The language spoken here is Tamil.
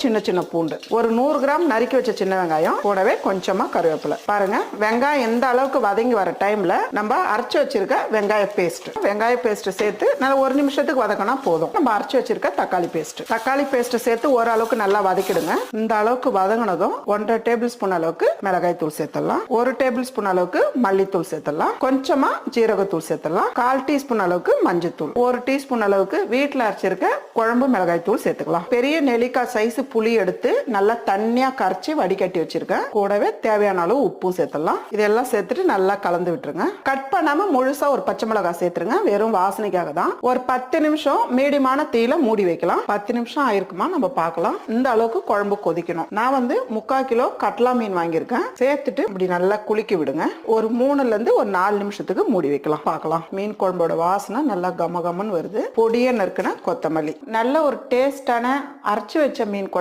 சின்ன சின்ன பூண்டு, ஒரு 100 கிராம் நறுக்கி வச்ச சின்ன வெங்காயம், கூடவே கொஞ்சமா கருவேப்பிலை. பாருங்க, வெங்காயம் எந்த அளவுக்கு வதங்கி வர டைம்ல நம்ம அரைச்சு வச்சிருக்க வெங்காய பேஸ்ட் சேர்த்து நல்லா 1 நிமிஷத்துக்கு வதக்கினா போதும். நம்ம அரைச்சு வச்சிருக்க தக்காளி பேஸ்ட் சேர்த்து ஓரளவுக்கு நல்லா வதக்கிடுங்க. இந்த அளவுக்கு வதங்கினதும் 1.5 டேபிள் ஸ்பூன் அளவுக்கு மிளகாய் தூள் சேர்த்துடலாம். 1 டேபிள் ஸ்பூன் அளவுக்கு மல்லித்தூள் சேர்த்துடலாம். கொஞ்சமா ஜீரகத்தூள் சேர்த்துடலாம். 1/4 டீஸ்பூன் அளவுக்கு மஞ்சத்தூள், 1 டீஸ்பூன் அளவுக்கு வீட்டுல அரைச்சிருக்க குழம்பு மிளகாய் தூள் சேர்த்துக்கலாம். பெரிய நெல்லிக்காய் சைஸ் புளி எடுத்து நல்லா தண்ணியா கரைச்சி வடிகட்டி வச்சிருக்கேன். கூடவே தேவையான அளவு உப்பும் சேர்த்துடலாம். இதெல்லாம் சேர்த்துட்டு நல்லா கலந்து விட்டுருங்க. கட் பண்ணாம முழுசா ஒரு பச்சை மிளகாய் சேர்த்துருங்க. வெறும் வாசனைக்காக தான். ஒரு 10 நிமிஷம் மீடியமான தீயில மூடி வைக்கலாம். 10 நிமிஷம் ஆயிருக்குமா நம்ம பார்க்கலாம். இந்த அளவுக்கு குழம்பு கொதிக்கணும். நான் 3/4 கிலோ கட்லா மீன் வாங்கியிருக்கேன். சேர்த்துட்டு இப்படி நல்லா குலுக்கி விடுங்க. ஒரு 3ல இருந்து ஒரு 4 நிமிஷத்துக்கு மூடி வைக்கலாம். பார்க்கலாம். மீன் குழம்போட வாசனை நல்லா கமகமன்னு வருது. பொடிய நறுக்குன கொத்தமல்லி, நல்ல ஒரு டேஸ்டான அரைச்சு வச்ச மீன்